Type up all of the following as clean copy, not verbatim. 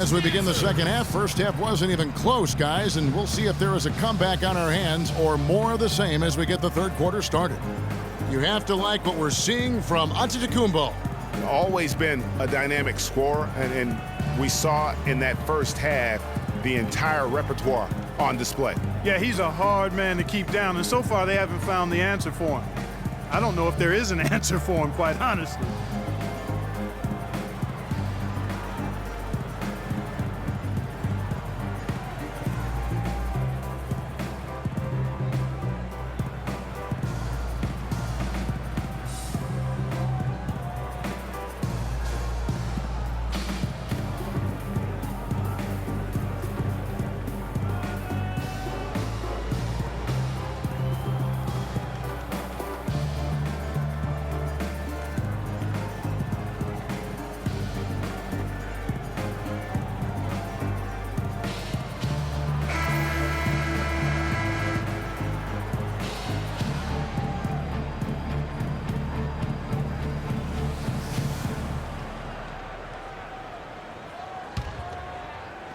As we begin the second half, first half wasn't even close, guys, and we'll see if there is a comeback on our hands or more of the same as we get the third quarter started. You have to like what we're seeing from Antetokounmpo. Always been a dynamic scorer, and we saw in that first half the entire repertoire on display. Yeah, he's a hard man to keep down, and so far they haven't found the answer for him. I don't know if there is an answer for him, quite honestly.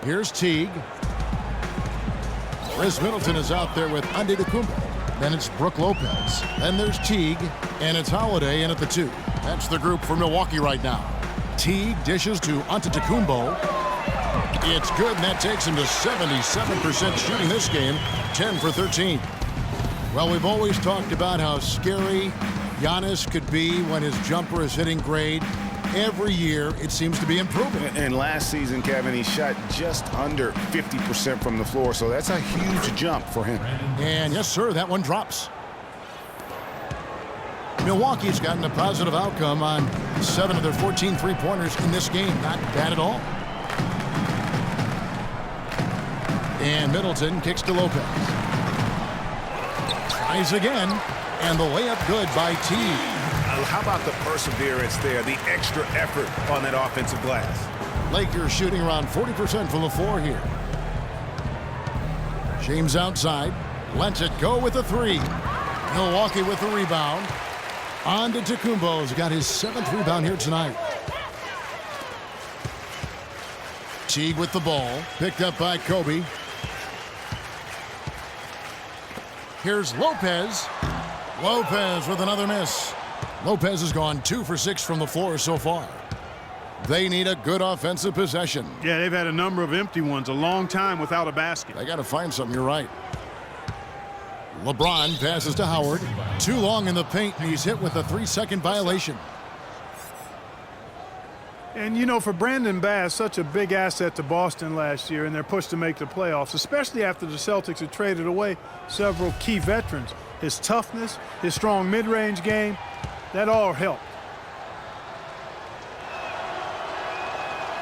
Here's Teague. Middleton is out there with Antetokounmpo. Then it's Brook Lopez. Then there's Teague, and it's Holiday in at the 2. That's the group for Milwaukee right now. Teague dishes to Antetokounmpo. It's good, and that takes him to 77% shooting this game, 10 for 13. Well, we've always talked about how scary Giannis could be when his jumper is hitting grade. Every year, it seems to be improving. And last season, Kevin, he shot just under 50% from the floor, so that's a huge jump for him. And yes, sir, that one drops. Milwaukee's gotten a positive outcome on 7 of their 14 three-pointers in this game. Not bad at all. And Middleton kicks to Lopez. Tries again, and the layup good by Teague. How about the perseverance there, the extra effort on that offensive glass? Lakers shooting around 40% from the floor here. James outside, lets it go with a 3. Milwaukee with the rebound. Antetokounmpo's got his 7th rebound here tonight. Teague with the ball, picked up by Kobe. Here's Lopez. Lopez with another miss. Lopez has gone 2 for 6 from the floor so far. They need a good offensive possession. Yeah, they've had a number of empty ones, a long time without a basket. They got to find something, you're right. LeBron passes to Howard. Too long in the paint, and he's hit with a 3-second violation. And, you know, for Brandon Bass, such a big asset to Boston last year in their push to make the playoffs, especially after the Celtics had traded away several key veterans. His toughness, his strong mid-range game, that all helped.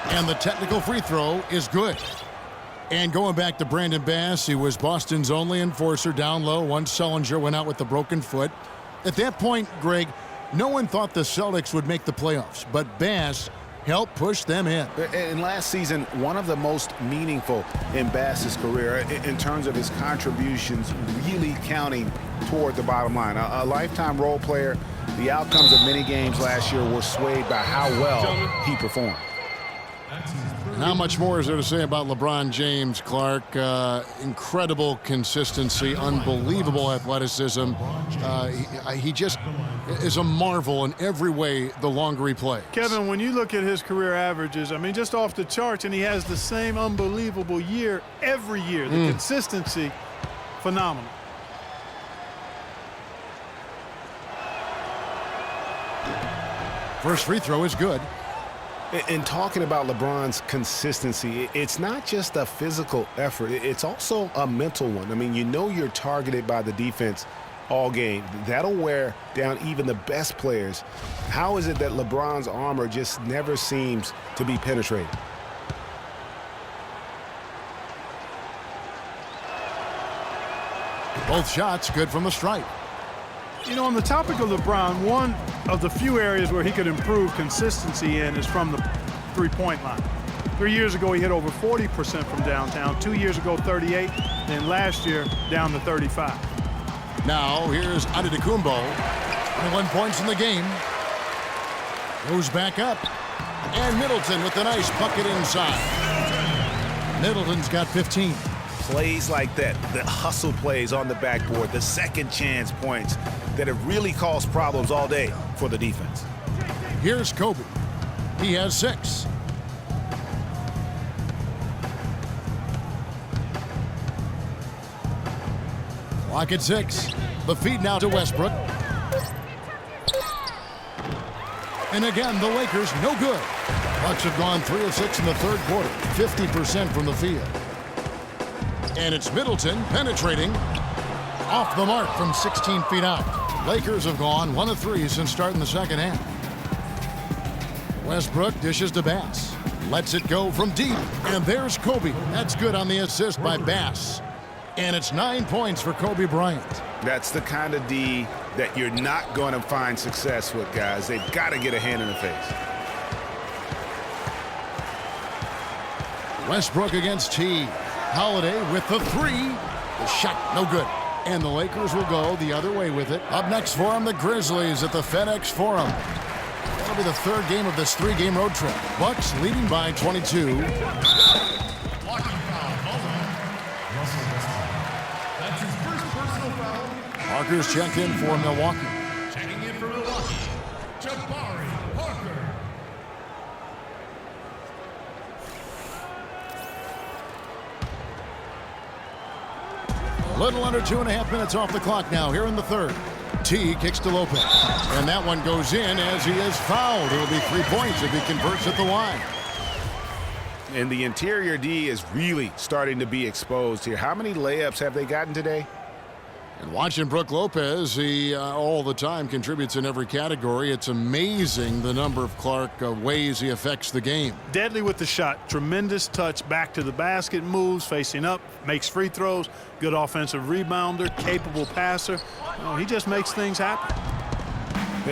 And the technical free throw is good. And going back to Brandon Bass, he was Boston's only enforcer down low once Sullinger went out with the broken foot. At that point, Greg, no one thought the Celtics would make the playoffs, but Bass helped push them in. And last season, one of the most meaningful in Bass's career in terms of his contributions really counting toward the bottom line. A lifetime role player. The outcomes of many games last year were swayed by how well he performed. Not much more is there to say about LeBron James, Clark. Incredible consistency, unbelievable athleticism. He just is a marvel in every way the longer he plays. Kevin, when you look at his career averages, I mean, just off the charts, and he has the same unbelievable year every year. The consistency, phenomenal. First free throw is good. In talking about LeBron's consistency, it's not just a physical effort. It's also a mental one. I mean, you know you're targeted by the defense all game. That'll wear down even the best players. How is it that LeBron's armor just never seems to be penetrated? Both shots good from the stripe. You know, on the topic of LeBron, one of the few areas where he could improve consistency in is from the three-point line. 3 years ago, he hit over 40% from downtown. 2 years ago, 38. Then last year, down to 35. Now, here's Antetokounmpo. 21 points in the game. Goes back up. And Middleton with the nice bucket inside. Middleton's got 15. Plays like that, the hustle plays on the backboard, the second chance points that have really caused problems all day for the defense. Here's Kobe. He has 6. Clock at 6. The feed now to Westbrook. And again, the Lakers no good. Bucks have gone 3 of 6 in the third quarter, 50% from the field. And it's Middleton penetrating off the mark from 16 feet out. Lakers have gone 1 of 3 since starting the second half. Westbrook dishes to Bass. Lets it go from deep. And there's Kobe. That's good on the assist by Bass. And it's 9 points for Kobe Bryant. That's the kind of D that you're not going to find success with, guys. They've got to get a hand in the face. Westbrook against T. Holiday with the 3. The shot, no good. And the Lakers will go the other way with it. Up next for them, the Grizzlies at the FedEx Forum. That'll be the third game of this 3-game road trip. Bucks leading by 22. Parker's checked in for Milwaukee. Checking in for Milwaukee, Jabari Parker. A little under 2.5 minutes off the clock now here in the third. T kicks to Lopez. And that one goes in as he is fouled. It'll be 3 points if he converts at the line. And the interior D is really starting to be exposed here. How many layups have they gotten today? And watching Brook Lopez, he all the time contributes in every category. It's amazing the number of ways he affects the game. Deadly with the shot. Tremendous touch back to the basket, moves, facing up, makes free throws. Good offensive rebounder, capable passer. He just makes things happen.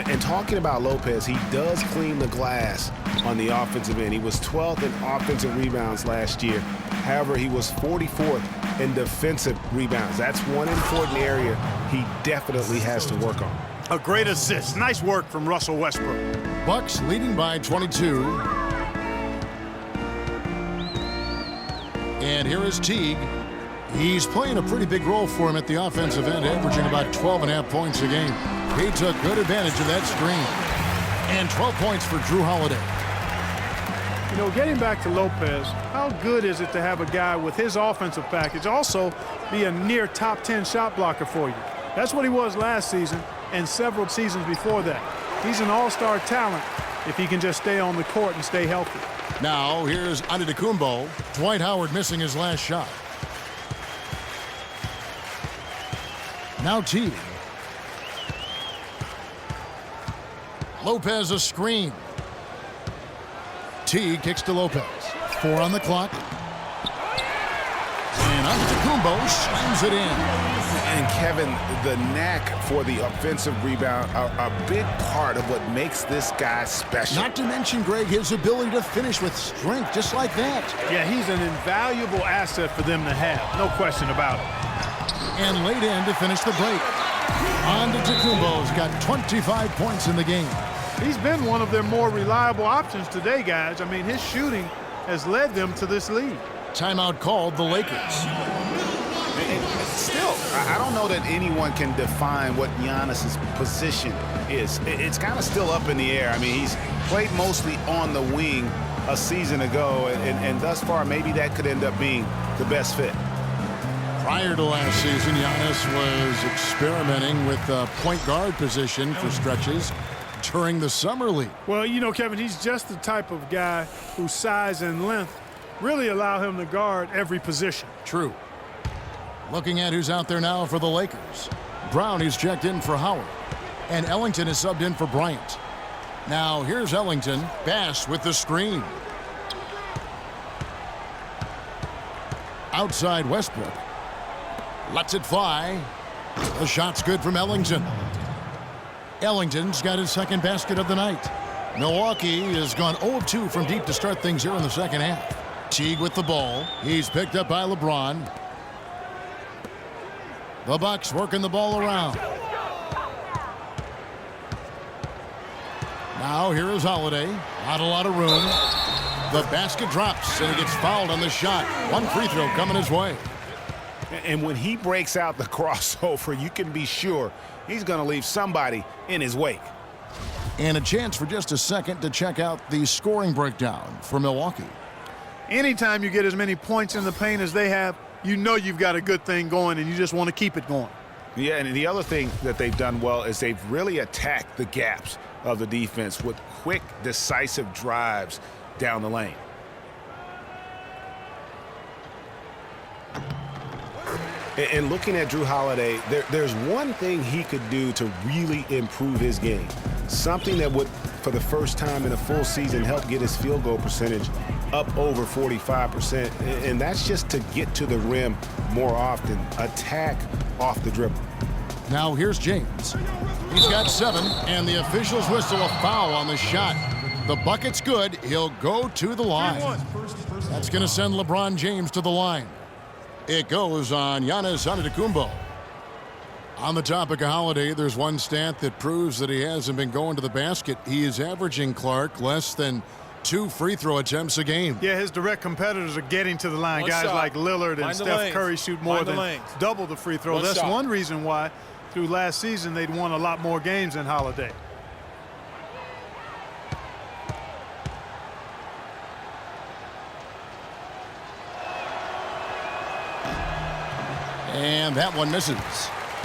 And talking about Lopez, he does clean the glass on the offensive end. He was 12th in offensive rebounds last year. However, he was 44th in defensive rebounds. That's one important area he definitely has to work on. A great assist. Nice work from Russell Westbrook. Bucks leading by 22. And here is Teague. He's playing a pretty big role for him at the offensive end, averaging about 12.5 points a game. He took good advantage of that screen. And 12 points for Drew Holiday. You know, getting back to Lopez, how good is it to have a guy with his offensive package also be a near top 10 shot blocker for you? That's what he was last season and several seasons before that. He's an all-star talent if he can just stay on the court and stay healthy. Now here's Antetokounmpo. Dwight Howard missing his last shot. Now Teague. Lopez a screen. Teague kicks to Lopez. 4 on the clock. And Antetokounmpo slams it in. And Kevin, the knack for the offensive rebound are a big part of what makes this guy special. Not to mention, Greg, his ability to finish with strength just like that. Yeah, he's an invaluable asset for them to have. No question about it. And laid in to finish the break. Antetokounmpo's got 25 points in the game. He's been one of their more reliable options today, guys. I mean, his shooting has led them to this lead. Timeout called the Lakers. Still, I don't know that anyone can define what Giannis's position is. It's kind of still up in the air. I mean, he's played mostly on the wing a season ago, and thus far, maybe that could end up being the best fit. Prior to last season, Giannis was experimenting with the point guard position for stretches during the summer league. Well, you know, Kevin, he's just the type of guy whose size and length really allow him to guard every position. True. Looking at who's out there now for the Lakers. Brown, he's checked in for Howard. And Ellington is subbed in for Bryant. Now, here's Ellington. Bass with the screen. Outside Westbrook. Lets it fly. The shot's good from Ellington. Ellington's got his second basket of the night. Milwaukee has gone 0-2 from deep to start things here in the second half. Teague with the ball. He's picked up by LeBron. The Bucks working the ball around. Now here is Holiday. Not a lot of room. The basket drops, and he gets fouled on the shot. One free throw coming his way. And when he breaks out the crossover, you can be sure he's going to leave somebody in his wake. And a chance for just a second to check out the scoring breakdown for Milwaukee. Anytime you get as many points in the paint as they have, you know you've got a good thing going, and you just want to keep it going. Yeah, and the other thing that they've done well is they've really attacked the gaps of the defense with quick, decisive drives down the lane. And looking at Jrue Holiday, there's one thing he could do to really improve his game. Something that would, for the first time in a full season, help get his field goal percentage up over 45%. And that's just to get to the rim more often, attack off the dribble. Now here's James. He's got 7, and the officials whistle a foul on the shot. The bucket's good. He'll go to the line. That's going to send LeBron James to the line. It goes on Giannis Antetokounmpo. On the topic of Holiday, there's one stat that proves that he hasn't been going to the basket. He is averaging, Clark, less than 2 free throw attempts a game. Yeah, his direct competitors are getting to the line. One Guys shot. like Lillard and Steph Curry shoot more than double the free throw. That's one reason why through last season they'd won a lot more games than Holiday. And that one misses.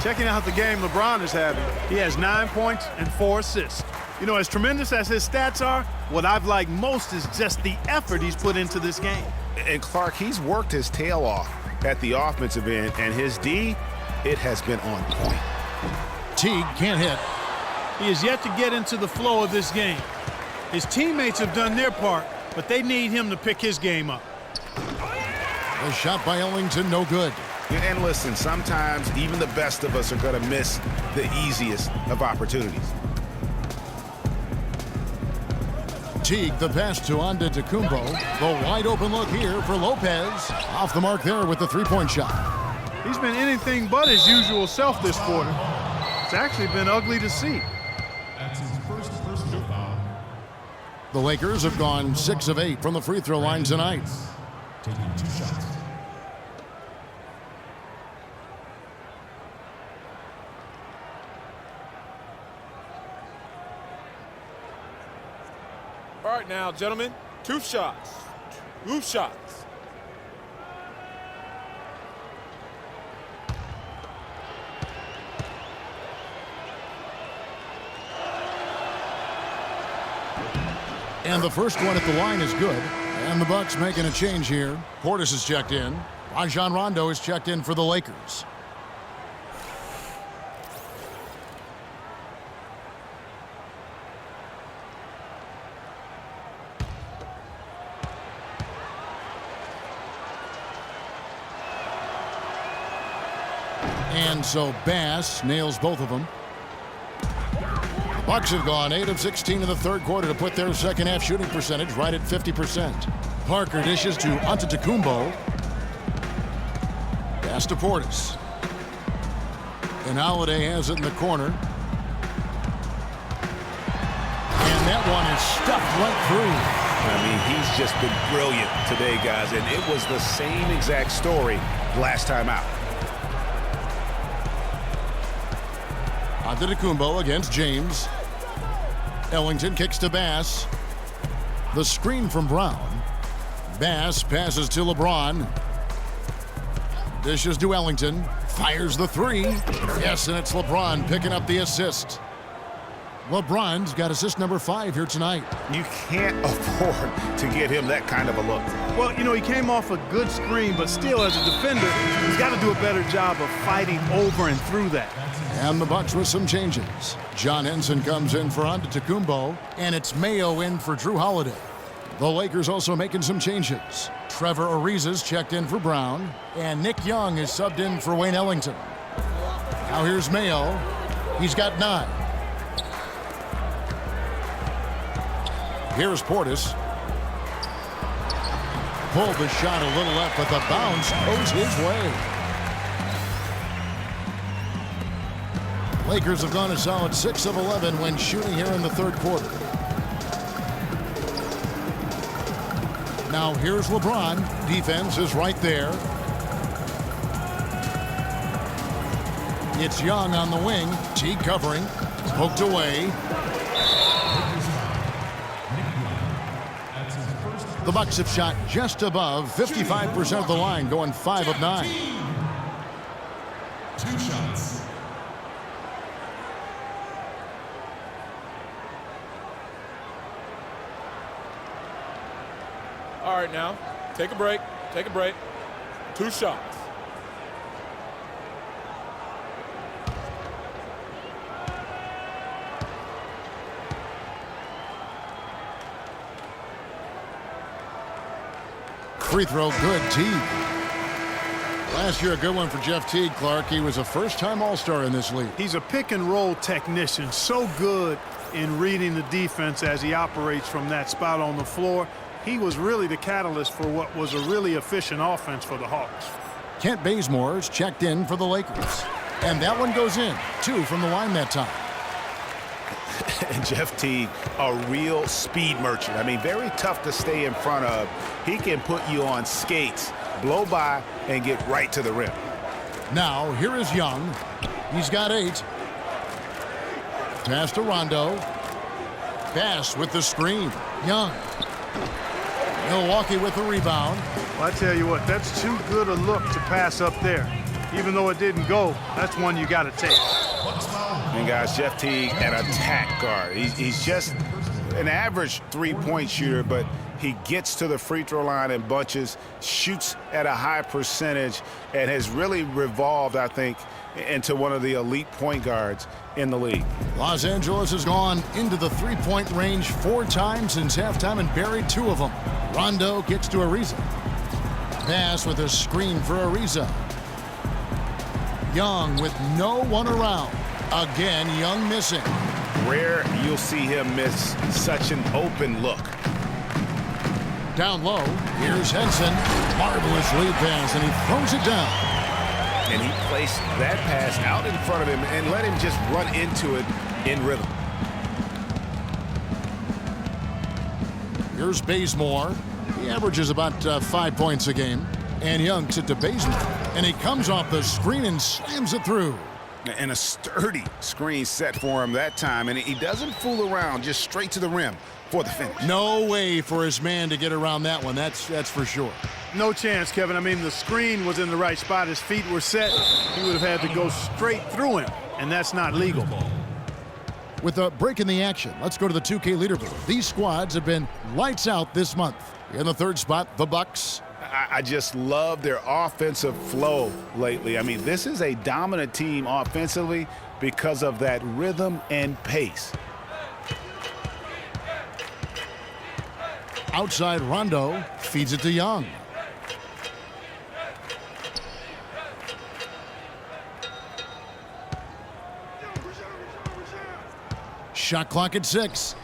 Checking out the game LeBron is having, he has 9 points and 4 assists. You know, as tremendous as his stats are, what I've liked most is just the effort he's put into this game. And Clark, he's worked his tail off at the offensive end, and his D, it has been on point. Teague can't hit. He is yet to get into the flow of this game. His teammates have done their part, but they need him to pick his game up. A shot by Ellington, no good. And listen, sometimes even the best of us are going to miss the easiest of opportunities. Teague, the pass to Antetokounmpo. The wide open look here for Lopez. Off the mark there with the three-point shot. He's been anything but his usual self this quarter. It's actually been ugly to see. That's his first personal foul. The Lakers have gone 6 of 8 from the free throw line tonight. Taking 2 shots. All right now, gentlemen, 2 shots. 2 shots. And the first one at the line is good. And the Bucks making a change here. Portis is checked in. Rajon Rondo is checked in for the Lakers. And so Bass nails both of them. The Bucks have gone 8 of 16 in the third quarter to put their second half shooting percentage right at 50%. Parker dishes to Antetokounmpo. Pass to Portis. And Holiday has it in the corner. And that one is stuffed right through. I mean, he's just been brilliant today, guys, and it was the same exact story last time out. Antetokounmpo against James. Ellington kicks to Bass. The screen from Brown. Bass passes to LeBron. Dishes to Ellington. Fires the 3. Yes, and it's LeBron picking up the assist. LeBron's got assist number 5 here tonight. You can't afford to get him that kind of a look. Well, you know, he came off a good screen, but still, as a defender, he's got to do a better job of fighting over and through that. And the Bucks with some changes. John Henson comes in for Antetokounmpo, and it's Mayo in for Jrue Holiday. The Lakers also making some changes. Trevor Ariza's checked in for Brown, and Nick Young is subbed in for Wayne Ellington. Now here's Mayo. He's got 9. Here's Portis. Pulled the shot a little left, but the bounce goes his way. Lakers have gone a solid 6 of 11 when shooting here in the third quarter. Now here's LeBron. Defense is right there. It's Young on the wing. Teague covering. Poked away. The Bucks have shot just above 55% of the line, going 5 of 9. 2 shots. All right, now, take a break. Take a break. 2 shots. Free throw good, Teague. Last year, a good one for Jeff Teague, Clark. He was a first-time All-Star in this league. He's a pick-and-roll technician, so good in reading the defense as he operates from that spot on the floor. He was really the catalyst for what was a really efficient offense for the Hawks. Kent Bazemore's checked in for the Lakers. And that one goes in. 2 from the line that time. Jeff Teague, a real speed merchant. I mean, very tough to stay in front of. He can put you on skates, blow by, and get right to the rim. Now, here is Young. He's got 8. Pass to Rondo. Pass with the screen. Young. Milwaukee with the rebound. Well, I tell you what, that's too good a look to pass up there. Even though it didn't go, that's one you got to take. And guys, Jeff Teague, an attack guard. He's just an average three-point shooter, but he gets to the free throw line in bunches, shoots at a high percentage, and has really revolved, I think, into one of the elite point guards in the league. Los Angeles has gone into the three-point range 4 times since halftime and buried 2 of them. Rondo gets to Ariza. Pass with a screen for Ariza. Young with no one around. Again, Young missing. Rare you'll see him miss such an open look. Down low, here's Henson. Marvelous lead pass, and he throws it down. And he placed that pass out in front of him and let him just run into it in rhythm. Here's Bazemore. He averages about 5 points a game. And Young to Bazemore. And he comes off the screen and slams it through. And a sturdy screen set for him that time. And he doesn't fool around, just straight to the rim for the finish. No way for his man to get around that one. That's for sure. No chance, Kevin. I mean, the screen was in the right spot. His feet were set. He would have had to go straight through him, and that's not legal. With a break in the action, let's go to the 2K leaderboard. These squads have been lights out this month. In the 3rd spot, the Bucks. I just love their offensive flow lately. I mean, this is a dominant team offensively because of that rhythm and pace. Outside, Rondo feeds it to Young. Shot clock at 6.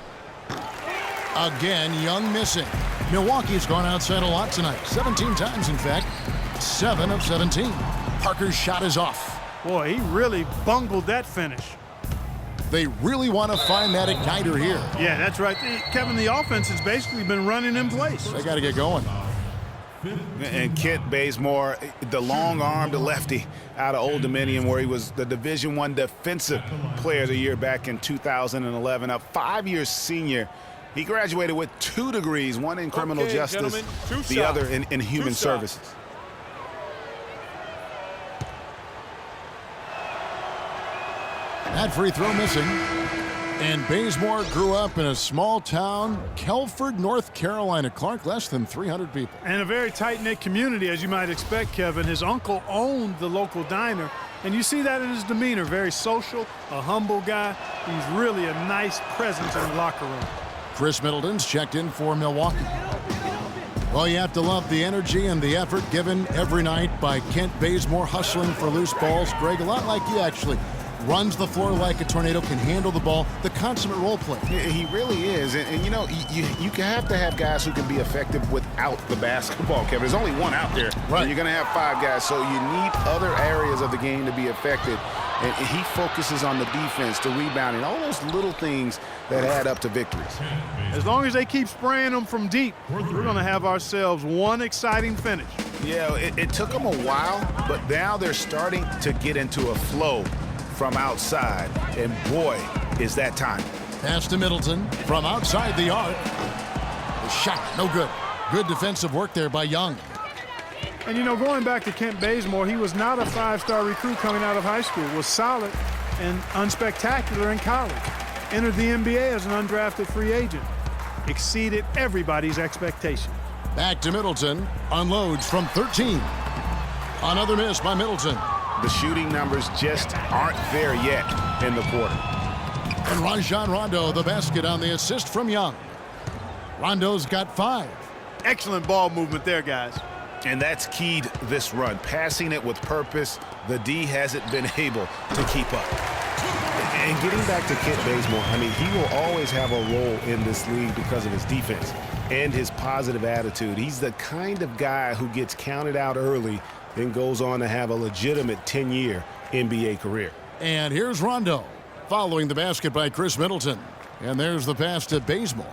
Again, Young missing. Milwaukee's gone outside a lot tonight. 17 times, in fact. 7 of 17. Parker's shot is off. Boy, he really bungled that finish. They really want to find that igniter here. Yeah, that's right. Kevin, the offense has basically been running in place. They got to get going. And Kent Bazemore, the long-armed lefty out of Old Dominion, where he was the Division I Defensive Player of the Year back in 2011. A 5-year senior. He graduated with 2 degrees, one in criminal justice, the other in human services. That free throw missing. And Bazemore grew up in a small town, Kelford, North Carolina. Clark, less than 300 people. And a very tight-knit community, as you might expect, Kevin. His uncle owned the local diner, and you see that in his demeanor. Very social, a humble guy. He's really a nice presence in the locker room. Chris Middleton's checked in for Milwaukee. Well, you have to love the energy and the effort given every night by Kent Bazemore, hustling for loose balls. Greg, a lot like you, actually. runs the floor like a tornado, can handle the ball, the consummate role player. He really is. And you know, you have to have guys who can be effective without the basketball, Kevin. There's only one out there. Right. And you're going to have 5 guys, so you need other areas of the game to be effective. And he focuses on the defense, the rebounding, all those little things that add up to victories. As long as they keep spraying them from deep, we're going to have ourselves one exciting finish. Yeah, it took them a while, but now they're starting to get into a flow from outside. And boy, is that time. Pass to Middleton from outside the arc. The shot, no good. Good defensive work there by Young. And, you know, going back to Kent Bazemore, he was not a 5-star recruit coming out of high school. Was solid and unspectacular in college. Entered the NBA as an undrafted free agent. Exceeded everybody's expectation. Back to Middleton. Unloads from 13. Another miss by Middleton. The shooting numbers just aren't there yet in the quarter. And Rajon Rondo, the basket on the assist from Young. Rondo's got 5. Excellent ball movement there, guys. And that's keyed this run. Passing it with purpose, the D hasn't been able to keep up. And getting back to Kent Bazemore, I mean, he will always have a role in this league because of his defense and his positive attitude. He's the kind of guy who gets counted out early and goes on to have a legitimate 10-year NBA career. And here's Rondo, following the basket by Chris Middleton. And there's the pass to Bazemore.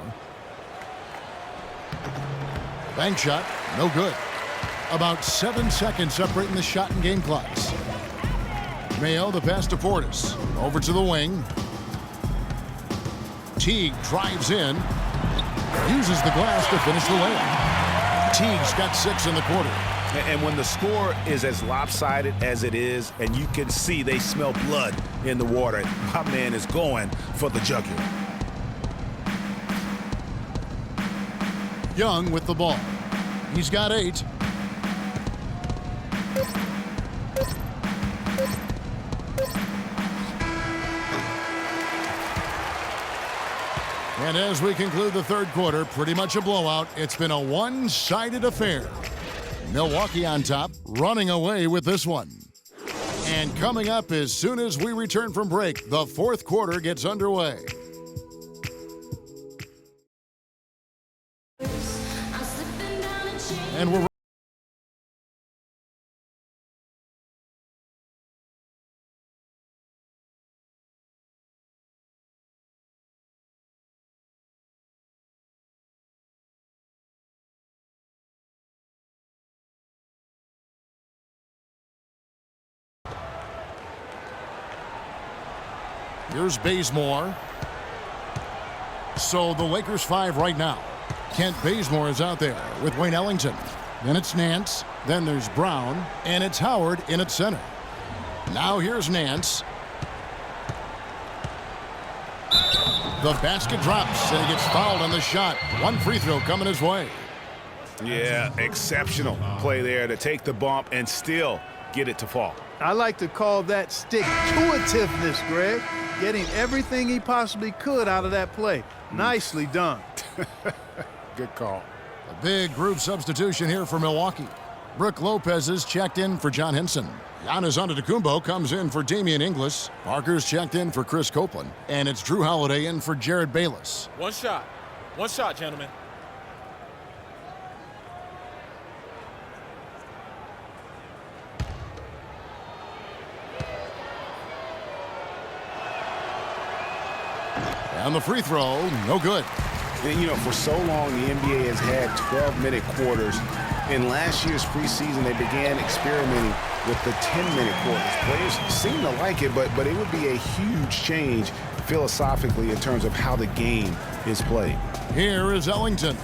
Bank shot, no good. About 7 seconds separating the shot and game clocks. Mayo, the pass to Portis. Over to the wing. Teague drives in. Uses the glass to finish the layup. Teague's got 6 in the quarter. And when the score is as lopsided as it is, and you can see they smell blood in the water, my man is going for the jugular. Young with the ball. He's got 8. And as we conclude the third quarter, pretty much a blowout. It's been a one-sided affair. Milwaukee on top, running away with this one. And coming up as soon as we return from break, the fourth quarter gets underway. And we're here's Bazemore. So the Lakers 5 right now. Kent Bazemore is out there with Wayne Ellington. Then it's Nance. Then there's Brown. And it's Howard in at center. Now here's Nance. The basket drops and he gets fouled on the shot. One free throw coming his way. Yeah, exceptional play there to take the bump and still get it to fall. I like to call that stick-to-itiveness, Greg. Getting everything he possibly could out of that play. Nicely done. Good call. A big group substitution here for Milwaukee. Brook Lopez is checked in for John Henson. Giannis Antetokounmpo comes in for Damian Inglis. Parker's checked in for Chris Copeland. And it's Drew Holiday in for Jared Bayless. One shot. One shot, gentlemen. And the free throw, no good. And, you know, for so long, the NBA has had 12-minute quarters. In last year's preseason, they began experimenting with the 10-minute quarters. Players seem to like it, but it would be a huge change philosophically in terms of how the game is played. Here is Ellington,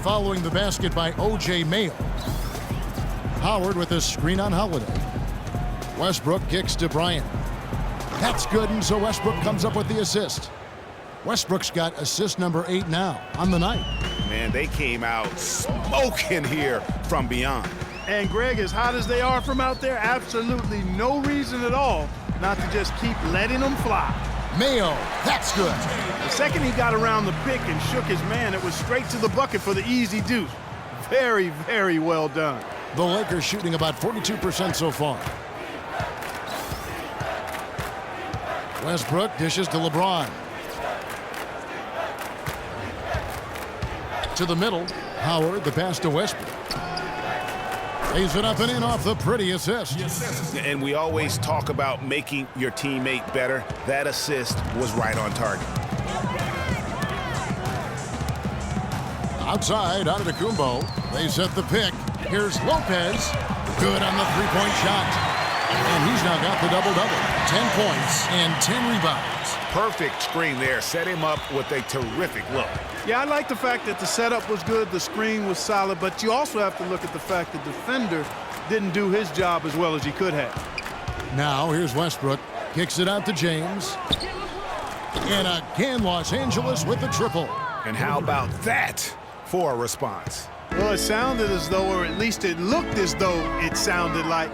following the basket by O.J. Mayo. Howard with a screen on Holiday. Westbrook kicks to Bryant. That's good, and so Westbrook comes up with the assist. Westbrook's got assist number 8 now on the night. Man, they came out smoking here from beyond. And Greg, as hot as they are from out there, absolutely no reason at all not to just keep letting them fly. Mayo, that's good. The second he got around the pick and shook his man, it was straight to the bucket for the easy deuce. Very, very well done. The Lakers shooting about 42% so far. Westbrook dishes to LeBron. To the middle. Howard, the pass to Westbrook. Lays it up and in off the pretty assist. And we always talk about making your teammate better. That assist was right on target. Outside, Antetokounmpo. They set the pick. Here's Lopez. Good on the three-point shot. And he's now got the double-double. 10 points and 10 rebounds. Perfect screen there. Set him up with a terrific look. Yeah, I like the fact that the setup was good, the screen was solid, but you also have to look at the fact the defender didn't do his job as well as he could have. Now here's Westbrook. Kicks it out to James. And again, Los Angeles with the triple. And how about that for a response? Well, it sounded as though, or at least it looked as though it sounded like,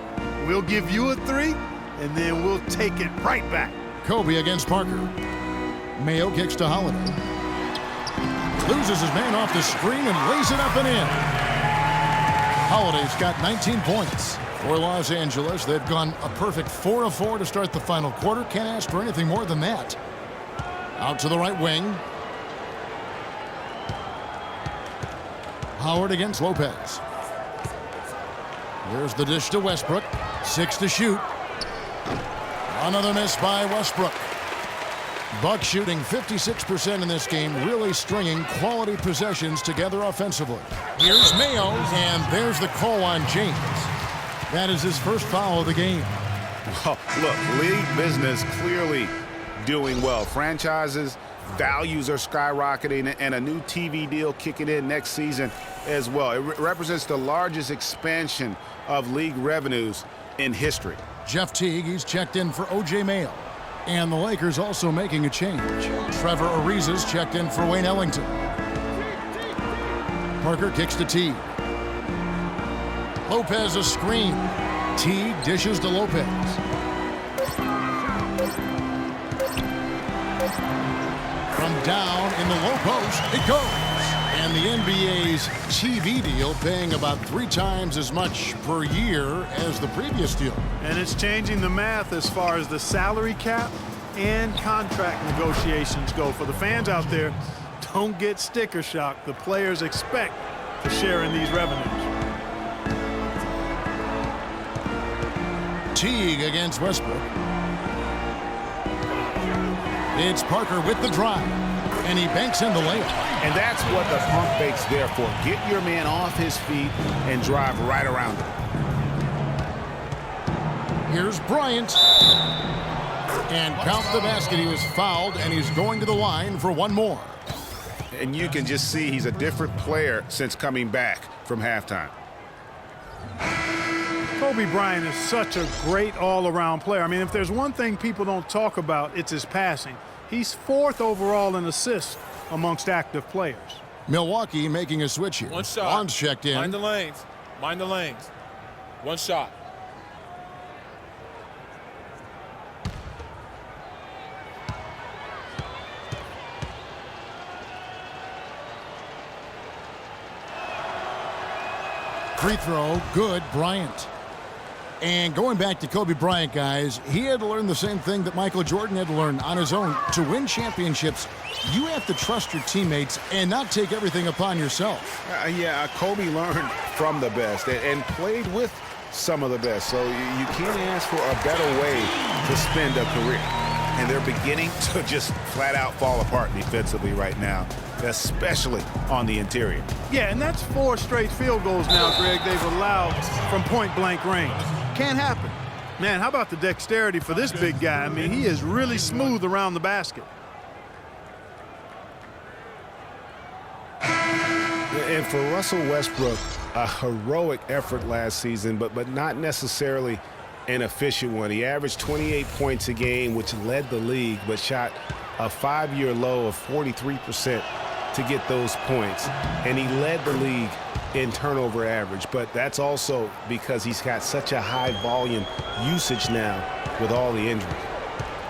we'll give you a three, and then we'll take it right back. Kobe against Parker. Mayo kicks to Holiday. Loses his man off the screen and lays it up and in. Holiday's got 19 points. For Los Angeles, they've gone a perfect 4 of 4 to start the final quarter. Can't ask for anything more than that. Out to the right wing. Howard against Lopez. Here's the dish to Westbrook. 6 to shoot. Another miss by Westbrook. Bucks shooting 56% in this game, really stringing quality possessions together offensively. Here's Mayo, and there's the call on James. That is his first foul of the game. Well, look, league business clearly doing well. Franchises, values are skyrocketing, and a new TV deal kicking in next season as well. It represents the largest expansion of league revenues in history. Jeff Teague, he's checked in for O.J. Mayo. And the Lakers also making a change. Trevor Ariza's checked in for Wayne Ellington. Parker kicks to Teague. Lopez a screen. Teague dishes to Lopez. From down in the low post, it goes. And the NBA's TV deal paying about 3 times as much per year as the previous deal. And it's changing the math as far as the salary cap and contract negotiations go. For the fans out there, don't get sticker shock. The players expect to share in these revenues. Teague against Westbrook. It's Parker with the drive. And he banks in the layup. And that's what the pump fake's there for. Get your man off his feet and drive right around him. Here's Bryant. And count the basket. He was fouled, and he's going to the line for one more. And you can just see he's a different player since coming back from halftime. Kobe Bryant is such a great all-around player. I mean, if there's one thing people don't talk about, it's his passing. He's 4th overall in assists amongst active players. Milwaukee making a switch here. One shot. Bonds checked in. Mind the lanes. Mind the lanes. One shot. Free throw, good, Bryant. And going back to Kobe Bryant, guys, he had to learn the same thing that Michael Jordan had to learn on his own. To win championships, you have to trust your teammates and not take everything upon yourself. Kobe learned from the best and played with some of the best. So you can't ask for a better way to spend a career. And they're beginning to just flat out fall apart defensively right now, especially on the interior. Yeah, and that's 4 straight field goals now, Greg, they've allowed from point-blank range. Can't happen. Man, how about the dexterity for this big guy? I mean, he is really smooth around the basket. And for Russell Westbrook, a heroic effort last season, but not necessarily an efficient one. He averaged 28 points a game, which led the league, but shot a 5-year low of 43% to get those points. And he led the league in turnover average, but that's also because he's got such a high volume usage now with all the injuries.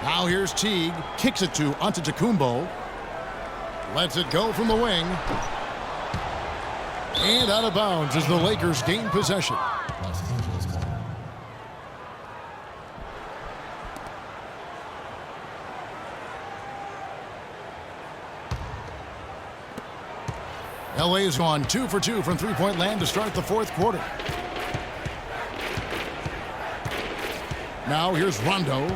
Now here's Teague, kicks it to Antetokounmpo. Lets it go from the wing. And out of bounds as the Lakers gain possession. LA's gone 2 for 2 from three-point land to start the fourth quarter. Now here's Rondo.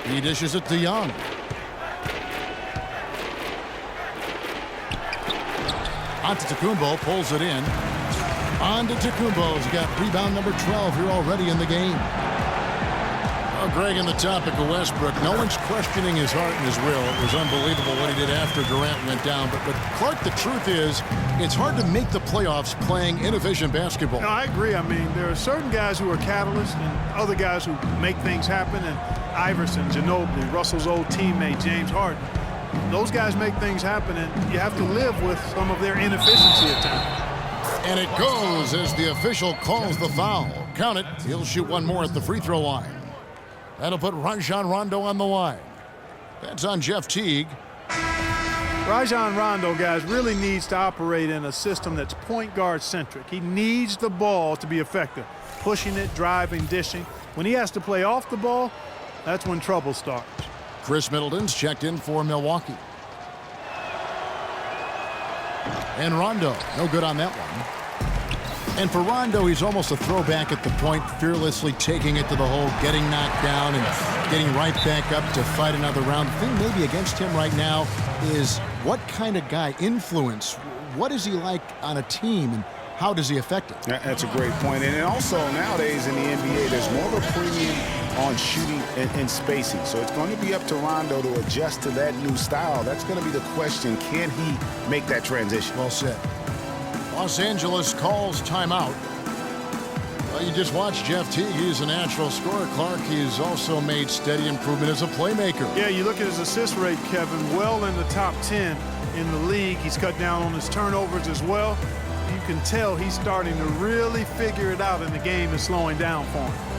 He dishes it to Young. Antetokounmpo pulls it in. Antetokounmpo's got rebound number 12 here already in the game. Well, Greg, in the topic of Westbrook, no one's questioning his heart and his will. It was unbelievable what he did after Durant went down. But Clark, the truth is, it's hard to make the playoffs playing inefficient basketball. No, I agree. I mean, there are certain guys who are catalysts and other guys who make things happen. And Iverson, Ginobili, Russell's old teammate, James Harden. Those guys make things happen, and you have to live with some of their inefficiency at times. And it goes as the official calls the foul. Count it. He'll shoot one more at the free throw line. That'll put Rajon Rondo on the line. That's on Jeff Teague. Rajon Rondo, guys, really needs to operate in a system that's point guard centric. He needs the ball to be effective. Pushing it, driving, dishing. When he has to play off the ball, that's when trouble starts. Chris Middleton's checked in for Milwaukee. And Rondo, no good on that one. And for Rondo, he's almost a throwback at the point, fearlessly taking it to the hole, getting knocked down, and getting right back up to fight another round. The thing maybe against him right now is what kind of guy, influence, what is he like on a team, and how does he affect it? That's a great point. And also nowadays in the NBA, there's more of a premium on shooting and spacing. So it's going to be up to Rondo to adjust to that new style. That's going to be the question. Can he make that transition? Well said. Los Angeles calls timeout. Well, you just watched Jeff Teague. He's a natural scorer. Clark, he's also made steady improvement as a playmaker. Yeah, you look at his assist rate, Kevin, well in the top 10 in the league. He's cut down on his turnovers as well. You can tell he's starting to really figure it out, and the game is slowing down for him.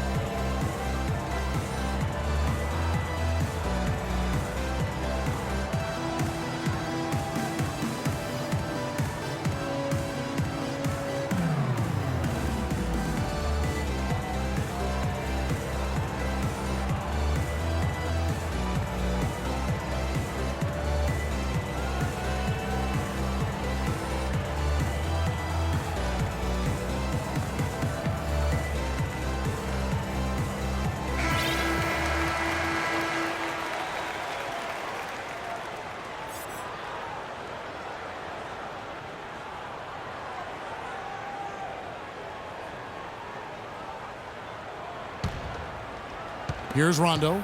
Here's Rondo.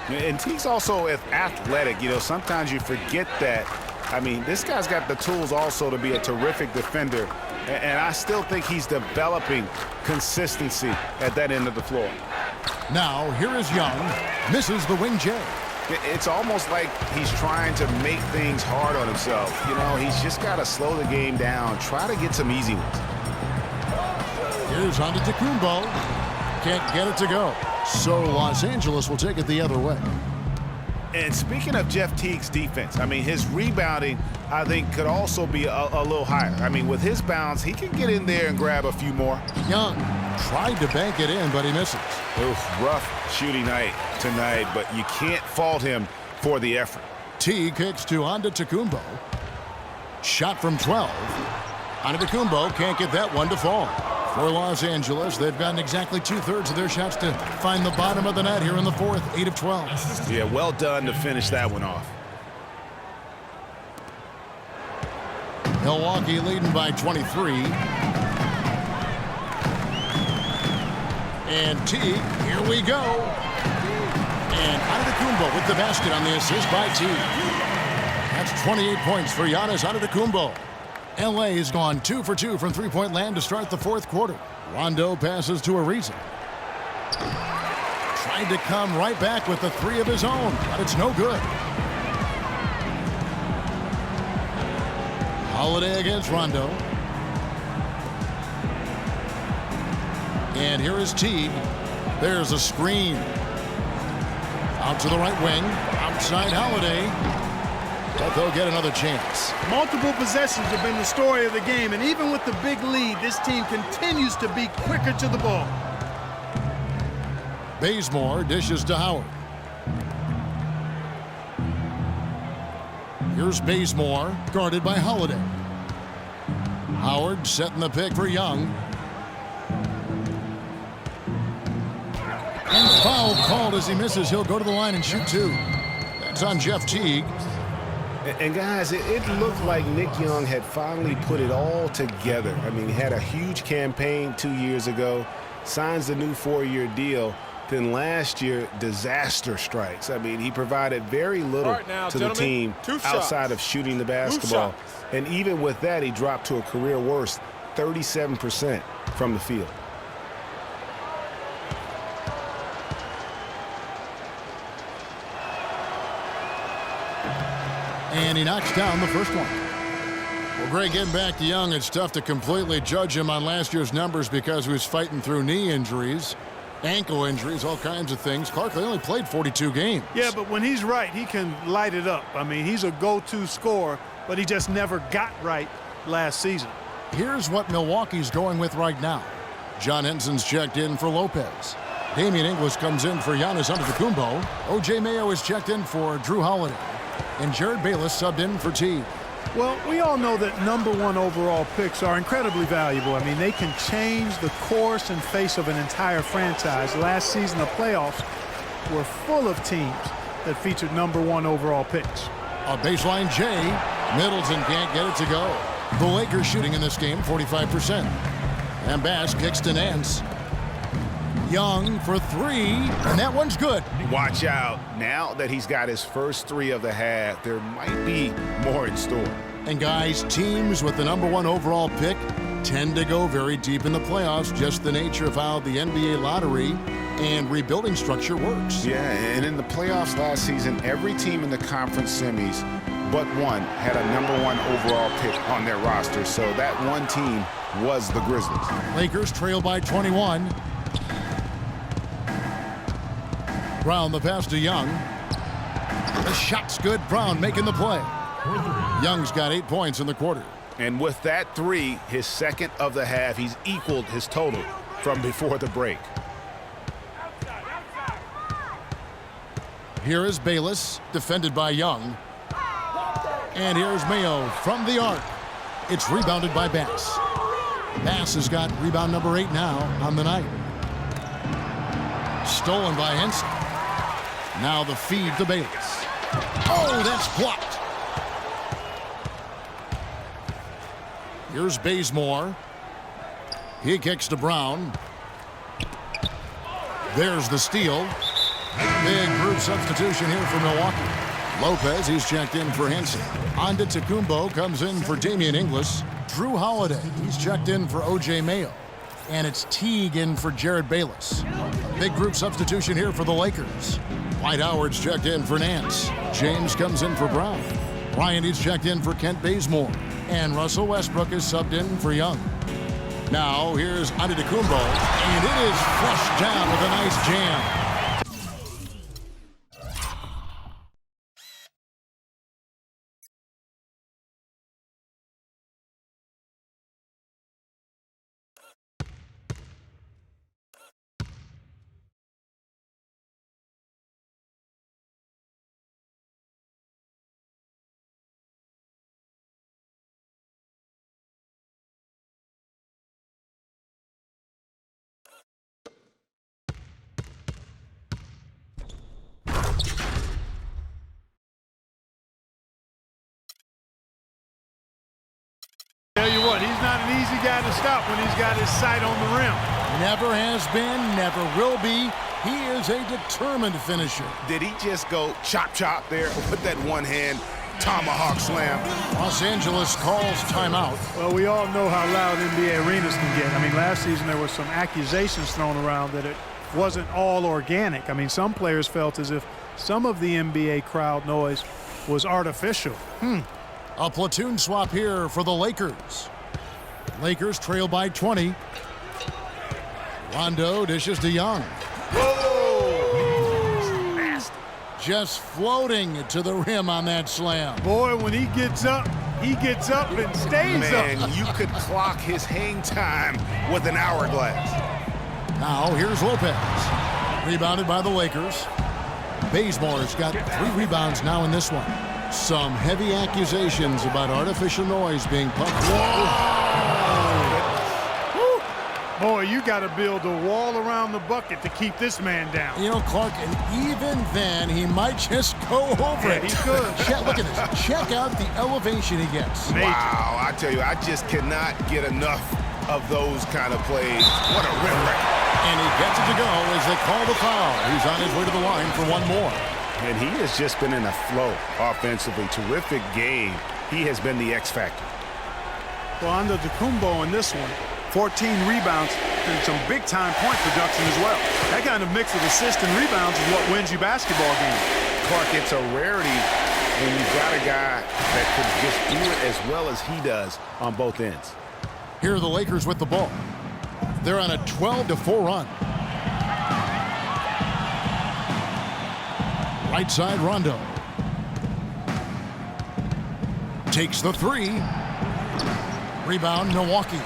And Teague's also athletic. You know, sometimes you forget that. I mean, this guy's got the tools also to be a terrific defender. And I still think he's developing consistency at that end of the floor. Now, here is Young. Misses the wing J. It's almost like he's trying to make things hard on himself. You know, he's just got to slow the game down, try to get some easy ones. Here's Antetokounmpo. Can't get it to go. So Los Angeles will take it the other way. And speaking of Jeff Teague's defense, I mean, his rebounding, I think, could also be a little higher. I mean, with his bounce, he can get in there and grab a few more. Young tried to bank it in, but he misses. Oof, rough shooting night tonight, but you can't fault him for the effort. Teague kicks to Antetokounmpo. Shot from 12. Antetokounmpo can't get that one to fall. For Los Angeles, they've gotten exactly 2/3 of their shots to find the bottom of the net here in the fourth, 8 of 12. Yeah, well done to finish that one off. Milwaukee leading by 23. And Teague, here we go. And Antetokounmpo with the basket on the assist by Teague. That's 28 points for Giannis Antetokounmpo. LA has gone 2 for 2 from three-point land to start the fourth quarter. Rondo passes to Ariza. Tried to come right back with the three of his own, but it's no good. Holiday against Rondo. And here is Teague. There's a screen. Out to the right wing. Outside Holiday. But they'll get another chance. Multiple possessions have been the story of the game, and even with the big lead, this team continues to be quicker to the ball. Bazemore dishes to Howard. Here's Bazemore, guarded by Holiday. Howard setting the pick for Young. And foul called as he misses. He'll go to the line and shoot 2. That's on Jeff Teague. And guys, it looked like Nick Young had finally put it all together. I mean, he had a huge campaign 2 years ago, signs the new 4-year deal. Then last year, disaster strikes. I mean, he provided very little to the team outside of shooting the basketball. And even with that, he dropped to a career worst, 37% from the field. And he knocks down the first one. Well, Greg, getting back to Young, it's tough to completely judge him on last year's numbers because he was fighting through knee injuries, ankle injuries, all kinds of things. Clark only played 42 games. Yeah, but when he's right, he can light it up. I mean, he's a go-to scorer, but he just never got right last season. Here's what Milwaukee's going with right now. John Henson's checked in for Lopez. Damian Inglis comes in for Giannis Antetokounmpo. O.J. Mayo is checked in for Drew Holiday. And Jared Bayless subbed in for Teague. Well, we all know that #1 overall picks are incredibly valuable. I mean, they can change the course and face of an entire franchise. Last season, the playoffs were full of teams that featured #1 overall picks. A baseline J. Middleton can't get it to go. The Lakers shooting in this game, 45%. And Bass kicks to Nance. Young for 3, and that one's good. Watch out. Now that he's got his first 3 of the half, there might be more in store. And guys, teams with the #1 overall pick tend to go very deep in the playoffs, just the nature of how the NBA lottery and rebuilding structure works. Yeah, and in the playoffs last season, every team in the conference semis but one had a #1 overall pick on their roster, so that one team was the Grizzlies. Lakers trail by 21. Brown the pass to Young. The shot's good. Brown making the play. Young's got 8 points in the quarter. And with that 3, his second of the half, he's equaled his total from before the break. Here is Bayless, defended by Young. And here's Mayo from the arc. It's rebounded by Bass. Bass has got rebound number 8 now on the night. Stolen by Henson. Now the feed to Bayless. Oh, that's blocked. Here's Bazemore. He kicks to Brown. There's the steal. Big group substitution here for Milwaukee. Lopez, he's checked in for Henson. Antetokounmpo comes in for Damian Inglis. Drew Holiday, he's checked in for O.J. Mayo. And it's Teague in for Jared Bayless. Big group substitution here for the Lakers. Dwight Howard's checked in for Nance. James comes in for Brown. Bryant checked in for Kent Bazemore. And Russell Westbrook is subbed in for Young. Now here's Antetokounmpo, and it is flushed down with a nice jam. Tell you what, he's not an easy guy to stop when he's got his sight on the rim. Never has been, never will be. He is a determined finisher. Did he just go chop chop there with that one-hand tomahawk slam? Los Angeles calls timeout. Well, we all know how loud NBA arenas can get. I mean, last season there were some accusations thrown around that it wasn't all organic. I mean, some players felt as if some of the NBA crowd noise was artificial. A platoon swap here for the Lakers. Lakers trail by 20. Rondo dishes to Young. Whoa! Just floating to the rim on that slam. Boy, when he gets up and stays Man, up. you could clock his hang time with an hourglass. Now here's Lopez. Rebounded by the Lakers. Bazemore's got 3 rebounds now in this one. Some heavy accusations about artificial noise being pumped. Whoa! Boy, you got to build a wall around the bucket to keep this man down. You know, Clark, and even then, he might just go over it. He could. Look at this. Check out the elevation he gets. Major. Wow, I tell you, I just cannot get enough of those kind of plays. What a rim wreck. And he gets it to go as they call the foul. He's on his way to the line for one more. And he has just been in a flow offensively. Terrific game. He has been the X factor. Well, under Antetokounmpo in this one, 14 rebounds and some big-time point production as well. That kind of mix of assists and rebounds is what wins you basketball games. Clark, it's a rarity when you've got a guy that could just do it as well as he does on both ends. Here are the Lakers with the ball. They're on a 12-4 run. Right side, Rondo. Takes the three. Rebound, Milwaukee.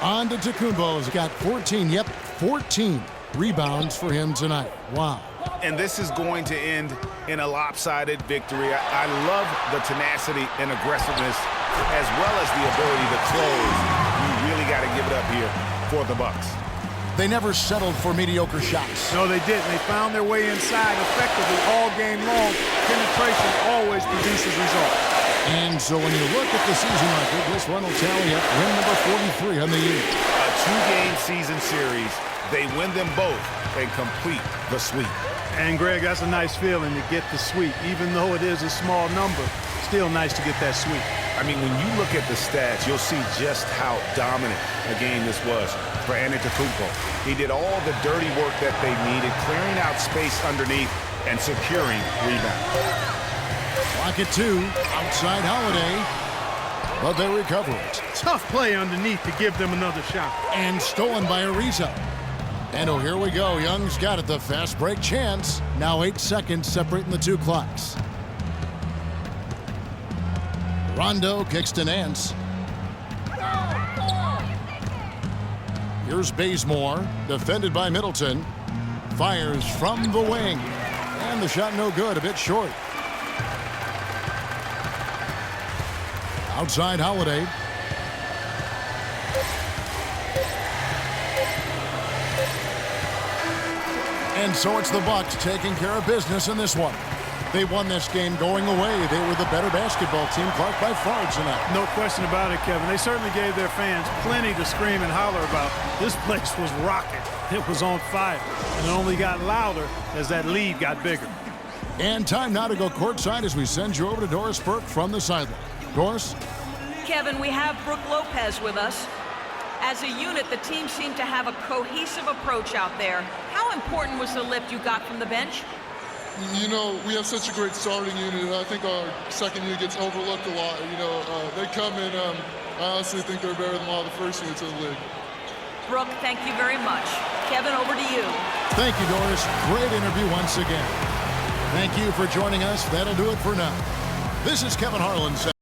On to Antetokounmpo's got 14. Yep, 14 rebounds for him tonight. Wow. And this is going to end in a lopsided victory. I love the tenacity and aggressiveness as well as the ability to close. You really got to give it up here for the Bucks. They never settled for mediocre shots. No, they didn't. They found their way inside effectively all game long. Penetration always produces results. And so when you look at the season record, this one will tally up win number 43 on the year. A two-game season series. They win them both and complete the sweep. And, Greg, that's a nice feeling to get the sweep. Even though it is a small number, still nice to get that sweep. I mean, when you look at the stats, you'll see just how dominant a game this was for Antetokounmpo. He did all the dirty work that they needed, clearing out space underneath and securing rebounds. Clock at 2, outside Holiday, but they recover it. Tough play underneath to give them another shot. And stolen by Ariza. And oh, here we go. Young's got it, the fast break chance. Now 8 seconds separating the two clocks. Rondo kicks to Nance. Here's Bazemore, defended by Middleton. Fires from the wing. And the shot no good, a bit short. Outside Holiday. And so it's the Bucks taking care of business in this one. They won this game going away. They were the better basketball team, Clark, by far tonight. No question about it, Kevin. They certainly gave their fans plenty to scream and holler about. This place was rocking. It was on fire. And it only got louder as that lead got bigger. And time now to go courtside as we send you over to Doris Burke from the sideline. Doris? Kevin, we have Brooke Lopez with us. As a unit, the team seemed to have a cohesive approach out there. How important was the lift you got from the bench? You know, we have such a great starting unit. I think our second unit gets overlooked a lot. You know, they come in, I honestly think they're better than a lot of the first units in the league. Brooke, thank you very much. Kevin, over to you. Thank you, Doris. Great interview once again. Thank you for joining us. That'll do it for now. This is Kevin Harlan saying